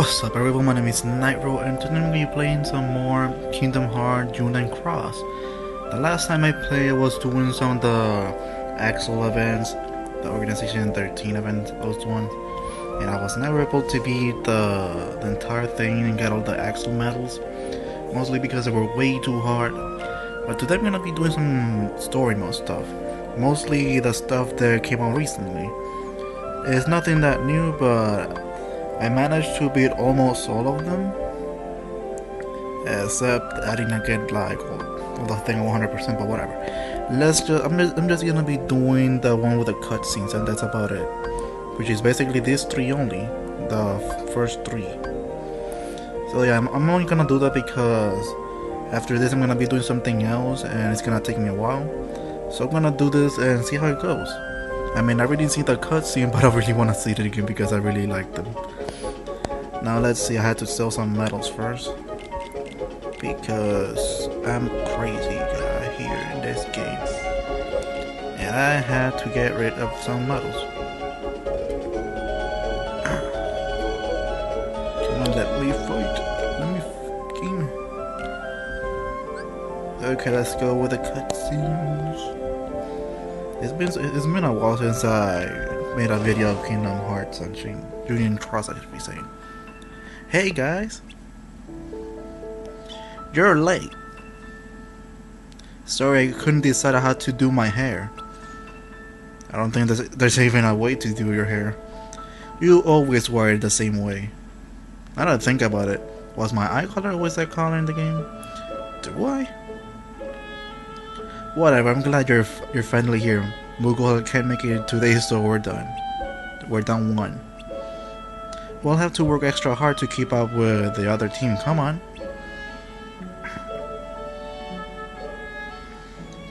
What's up everyone, my name is Nightrow and today I'm going to be playing some more Kingdom Hearts Union Cross. The last time I played was doing some of the Axel events, the Organization 13 events, those ones. And I was never able to beat the entire thing and get all the Axel medals. Mostly because they were way too hard. But today I'm going to be doing some story mode stuff. Mostly the stuff that came out recently. It's nothing that new, but I managed to beat almost all of them, except I didn't get like all the thing 100%, but whatever. I'm just gonna be doing the one with the cutscenes, and that's about it. Which is basically these three only, the first three. So yeah, I'm only gonna do that because after this I'm gonna be doing something else, and it's gonna take me a while. So I'm gonna do this and see how it goes. I mean, I already seen the cutscene, but I really want to see it again because I really like them. Now let's see, I had to sell some medals first because I'm crazy guy here in this game and I had to get rid of some medals. Come on, let me fight. Let me fucking... Okay, let's go with the cutscenes. It's been a while since I made a video of Kingdom Hearts and Union Cross, I should be saying. Hey guys, you're late. Sorry, I couldn't decide how to do my hair. I don't think there's even a way to do your hair. You always wear it the same way. I don't think about it. Was my eye color always that color in the game? Do I? Whatever, I'm glad you're finally here. Moogle can't make it today, so we're done. We're done one. We'll have to work extra hard to keep up with the other team, come on.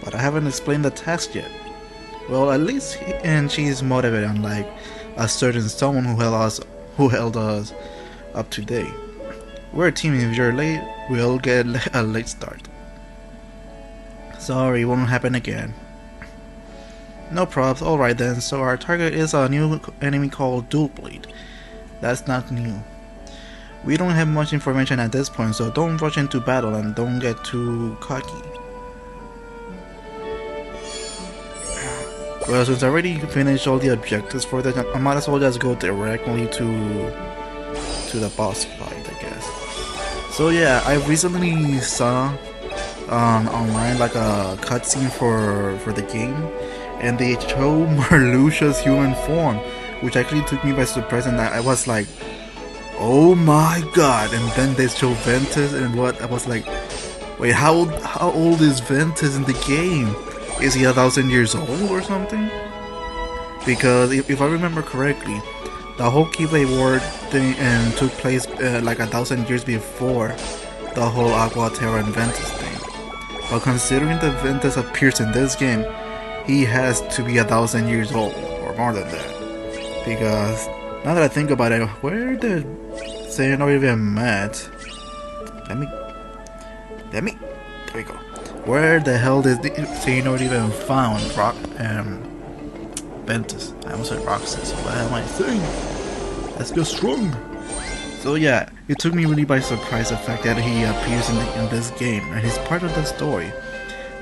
But I haven't explained the task yet. Well, at least she's motivated, unlike a certain someone who held us up to date. We're a team. If you're late, we'll get a late start. Sorry, won't happen again. No props. Alright then, so our target is a new enemy called Dual Blade. That's not new. We don't have much information at this point, so don't rush into battle and don't get too cocky. Well, since I already finished all the objectives for that, I might as well just go directly to the boss fight, I guess. So yeah, I recently saw online like a cutscene for the game, and they show Marluxia's human form, which actually took me by surprise, and I was like, oh my god. And then they show Ventus, and what I was like, wait, how old is Ventus in the game? Is he 1,000 years old or something? Because if I remember correctly, the whole Keyblade War thing took place like 1,000 years before the whole Aqua, Terra, and Ventus thing. But considering that Ventus appears in this game, he has to be 1,000 years old or more than that. Because now that I think about it, where did xehanort even met? Let me. There we go. Where the hell did xehanort even found Ventus? I almost said Roxas. What am I saying? Let's go strong. So yeah, it took me really by surprise the fact that he appears in this game and he's part of the story.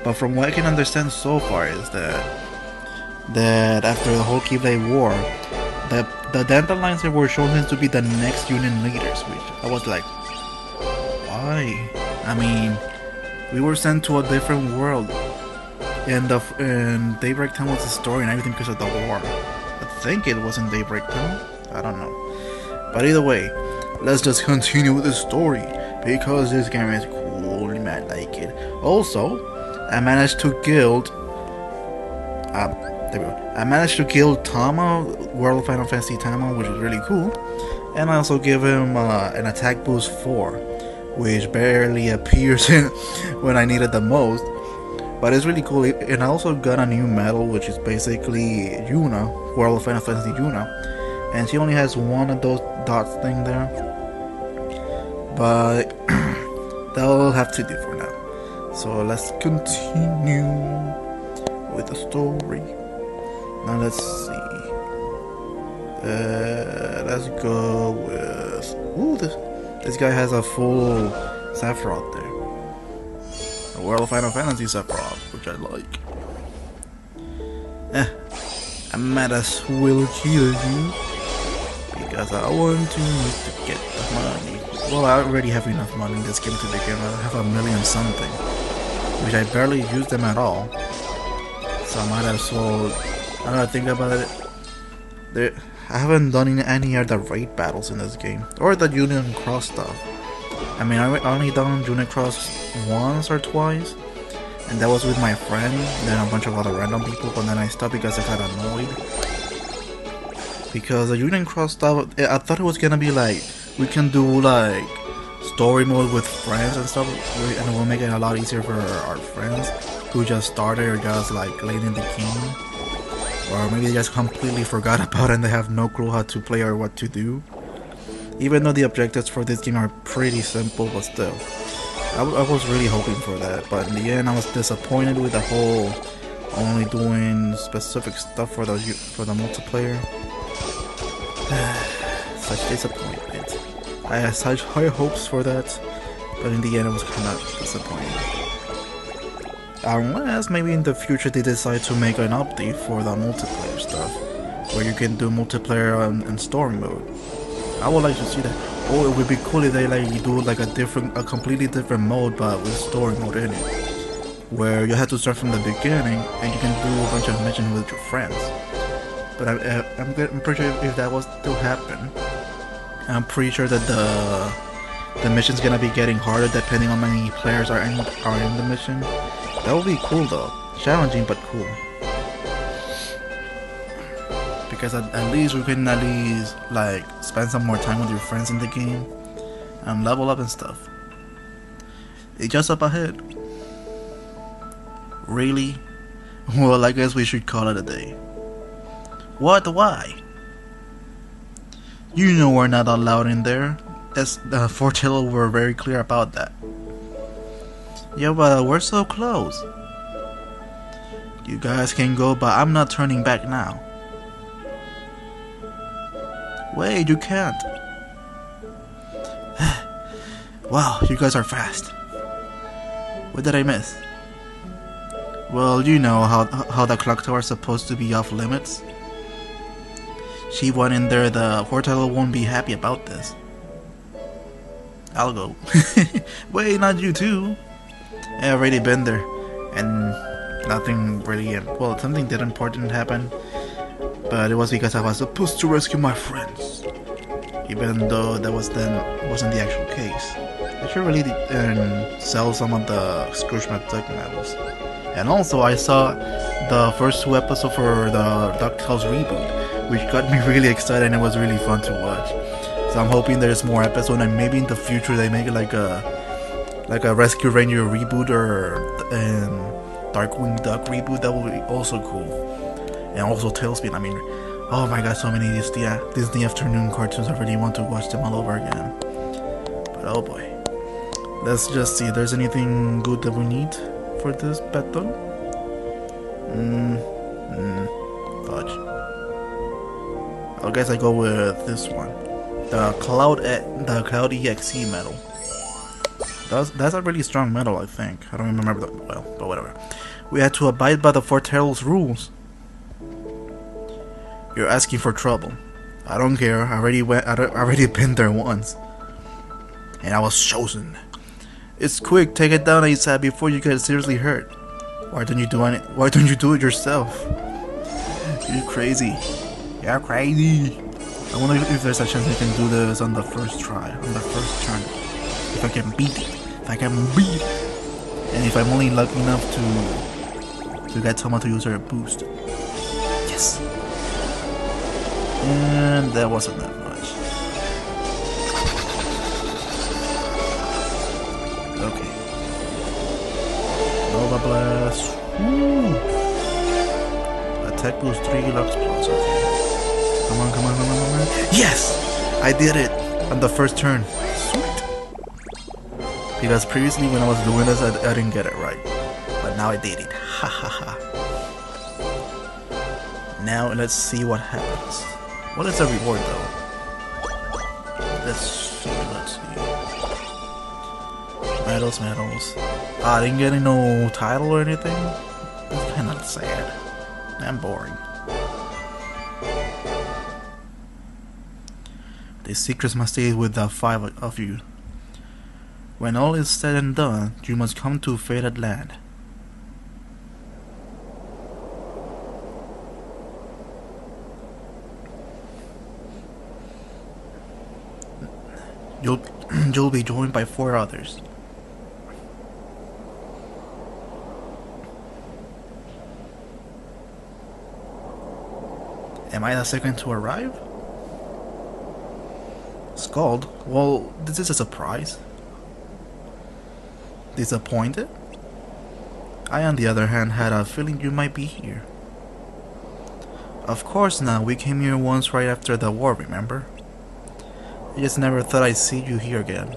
But from what I can understand so far is that after the whole Keyblade War, the Dandelions were shown to be the next Union leaders, which I was like, why? I mean, we were sent to a different world, and Daybreak Town was the story and everything because of the war. I think it wasn't Daybreak Town, I don't know. But either way, let's just continue with the story because this game is cool and I like it. Also, I managed to guild. There we go. I managed to kill Tama, World of Final Fantasy Tama, which is really cool. And I also give him an attack boost 4, which barely appears when I need it the most. But it's really cool. And I also got a new medal, which is basically Yuna, World of Final Fantasy Yuna. And she only has one of those dots thing there. But that'll have to do for now. So let's continue with the story. Now let's see. Let's go with this. Ooh, this guy has a full Sephiroth there. A World of Final Fantasy Sephiroth, which I like. I might as well kill you because I want to get the money. Well, I already have enough money in this game to begin with. I have 1 million something, which I barely use them at all. So I might as well. I don't think about it. I haven't done any other raid battles in this game or the Union Cross stuff. I mean, I only done Union Cross once or twice, and that was with my friend, then a bunch of other random people, but then I stopped because I got annoyed. Because the Union Cross stuff, I thought it was gonna be like, we can do like story mode with friends and stuff, and it will make it a lot easier for our friends who just started or just like late in the game. Or maybe they just completely forgot about it and they have no clue how to play or what to do. Even though the objectives for this game are pretty simple, but still. I was really hoping for that, but in the end I was disappointed with the whole only doing specific stuff for the multiplayer. Such disappointment. I had such high hopes for that, but in the end it was kind of disappointing. Unless maybe in the future they decide to make an update for the multiplayer stuff, where you can do multiplayer and story mode. I would like to see that. Or it would be cool if they like do like a completely different mode, but with story mode in it, where you have to start from the beginning and you can do a bunch of missions with your friends. But I'm pretty sure if that was to happen, I'm pretty sure that the mission's gonna be getting harder depending on how many players are in the mission. That would be cool though. Challenging but cool. Because at least we can like spend some more time with your friends in the game and level up and stuff. It's just up ahead. Really? Well, I guess we should call it a day. What? Why? You know we're not allowed in there. As the Fortello were very clear about that. Yeah, but we're so close. You guys can go, but I'm not turning back now. Wait, you can't. Wow, you guys are fast. What did I miss? Well, you know how the clock tower is supposed to be off limits. She went in there, the Fortello won't be happy about this. I'll go. Wait, not you too. I've already been there, and nothing really, well, something did important happen, but it was because I was supposed to rescue my friends, even though that wasn't the actual case. I should really sell some of the Scrooge McDuck medals. And also, I saw the first 2 episodes for the DuckTales reboot, which got me really excited and it was really fun to watch. So I'm hoping there's more episodes, and maybe in the future they make it like a Rescue Ranger reboot or Darkwing Duck reboot. That would be also cool. And also Tailspin. I mean, oh my god, so many Disney afternoon cartoons. I really want to watch them all over again. But oh boy, let's just see if there's anything good that we need for this battle. Fudge. I guess I go with this one, the Cloud EXE medal. That's a really strong medal, I think. I don't remember that well, but whatever. We had to abide by the Fortello's rules. You're asking for trouble. I don't care. I already been there once, and I was chosen. It's quick. Take it down ASAP before you get seriously hurt. Why don't you do it yourself? You're crazy. You're crazy. I wonder if there's a chance I can do this on the first try, on the first turn. If I can beat it. And if I'm only lucky enough to get someone to use her boost. Yes. And that wasn't that much. Okay. Nova Blast. Woo. Attack boost 3 Lux Plus. Okay. Come on. Yes! I did it on the first turn. Sweet. Because previously when I was doing this, I didn't get it right. But now I did it. Ha ha ha. Now let's see what happens. What is the reward though? Let's see. Medals. I didn't get no title or anything. That's kind of sad and boring. The secrets must stay with the 5 of you. When all is said and done, you must come to fated land. You'll be joined by 4 others. Am I the second to arrive? Scald? Well, this is a surprise. Disappointed? I, on the other hand, had a feeling you might be here. Of course not, we came here once right after the war, remember? I just never thought I'd see you here again.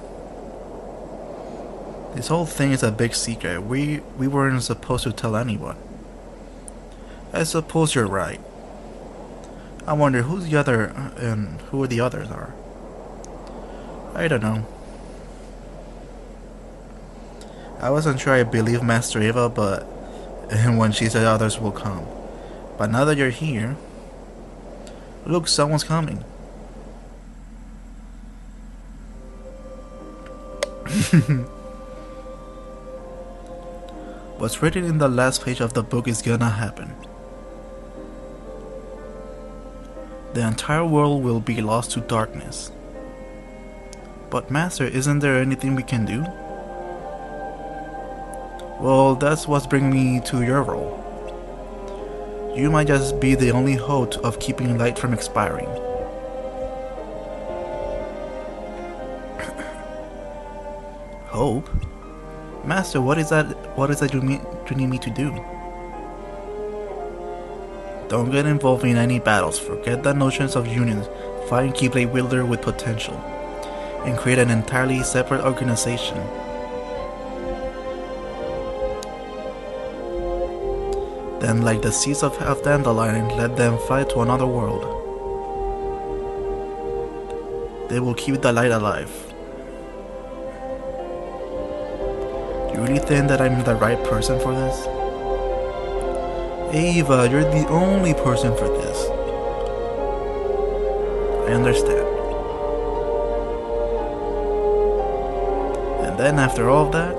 This whole thing is a big secret. We weren't supposed to tell anyone. I suppose you're right. I wonder who's the other and who the others are. I don't know. I wasn't sure I believed Master Eva, but when she said others will come. But now that you're here, look, someone's coming. What's written in the last page of the book is gonna happen. The entire world will be lost to darkness. But Master, isn't there anything we can do? Well, that's what's bringing me to your role. You might just be the only hope of keeping light from expiring. Hope? Master, what is that you need me to do? Don't get involved in any battles. Forget the notions of unions. Find Keyblade Wielder with potential, and create an entirely separate organization. Then, like the seeds of Dandelion, let them fly to another world. They will keep the light alive. You really think that I'm the right person for this? Ava, you're the only person for this. I understand. And then after all of that,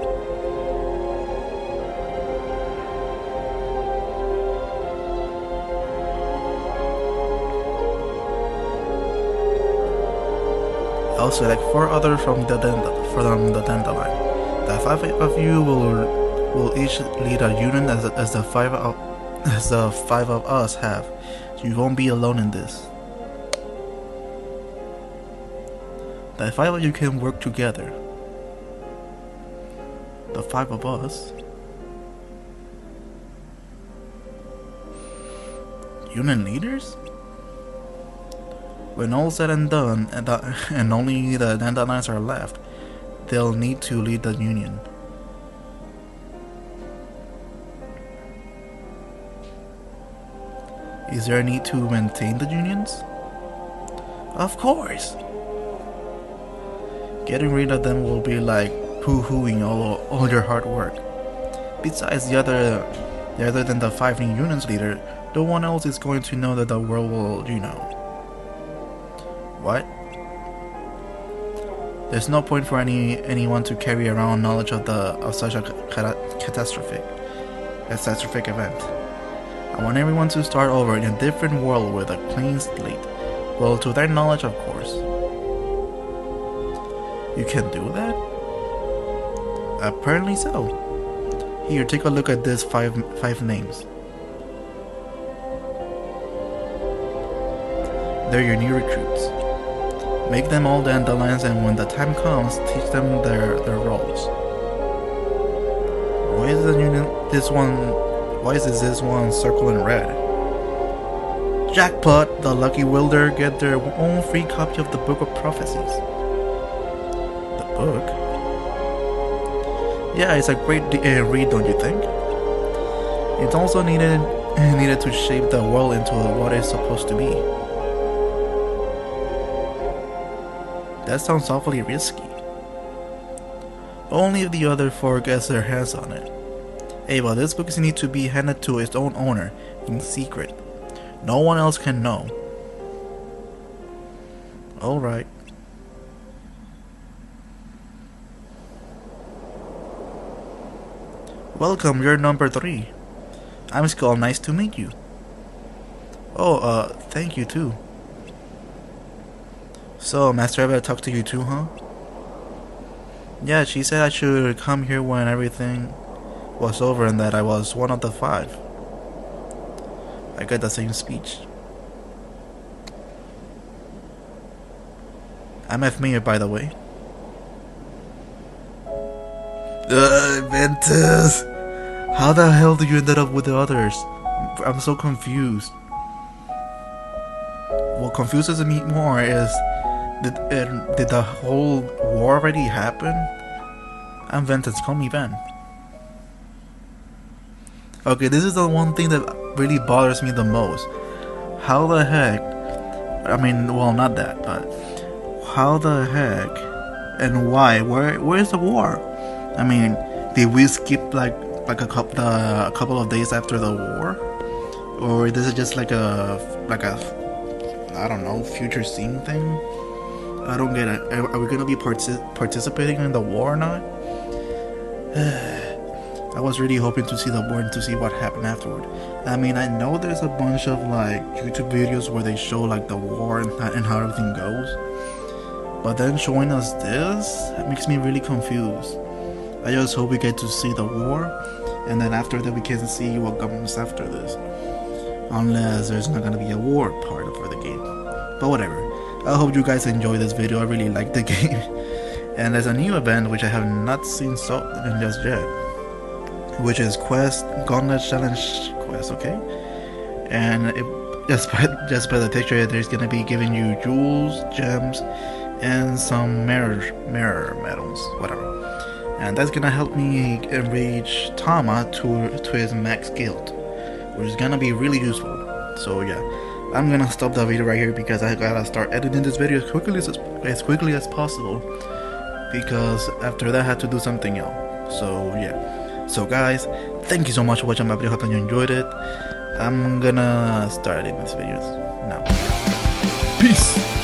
I'll select 4 others from the Dandelion. The 5 of you will each lead a unit as the 5 of us have. You won't be alone in this. The 5 of you can work together. The 5 of us. Unit leaders? When all's said and done, and only the Dandelions are left, they'll need to lead the union. Is there a need to maintain the unions? Of course! Getting rid of them will be like poo-hooing all your hard work. Besides, the other than the 5 new unions leader, no one else is going to know that the world will, What? There's no point for anyone to carry around knowledge of such a catastrophic event. I want everyone to start over in a different world with a clean slate. Well, to their knowledge, of course. You can do that? Apparently so. Here, take a look at these five names. They're your new recruits. Make them all Dandelions, and when the time comes, teach them their roles. Why is this one circled in red? Jackpot! The lucky wielder get their own free copy of the Book of Prophecies. The book? Yeah, it's a great read, don't you think? It's also needed to shape the world into what it's supposed to be. That sounds awfully risky. Only if the other four gets their hands on it. Hey, but this book needs to be handed to its own owner, in secret. No one else can know. Alright. Welcome, you're number 3. I'm Skull, nice to meet you. Oh, thank you too. So, Master Eva talked to you too, huh? Yeah, she said I should come here when everything was over and that I was one of the 5. I got the same speech. I'm F-Mayor, by the way. Ventus! How the hell did you end up with the others? I'm so confused. What confuses me more is, did the whole war already happen? I'm Ventus, call me Ben. Okay, this is the one thing that really bothers me the most. How the heck, I mean, well, not that, but how the heck and why? Where's the war? I mean, did we skip like a couple of days after the war, or this is just like a I don't know, future scene thing? I don't get it. Are we gonna be participating in the war or not? I was really hoping to see the war and to see what happened afterward. I mean, I know there's a bunch of like YouTube videos where they show like the war and how everything goes, but then showing us this, it makes me really confused. I just hope we get to see the war, and then after that we can see what comes after this. Unless there's not gonna be a war part for the game. But whatever. I hope you guys enjoy this video. I really like the game. And there's a new event which I have not seen just yet, which is Quest Gauntlet Challenge Quest, okay? And just by the picture, there's gonna be giving you jewels, gems, and some mirror medals, whatever. And that's gonna help me reach Tama to his max guild, which is gonna be really useful. So yeah, I'm gonna stop the video right here because I gotta start editing this video as quickly as possible, because after that I had to do something else. So yeah, so guys, thank you so much for watching my video. Hope you enjoyed it. I'm gonna start editing this video now. Peace.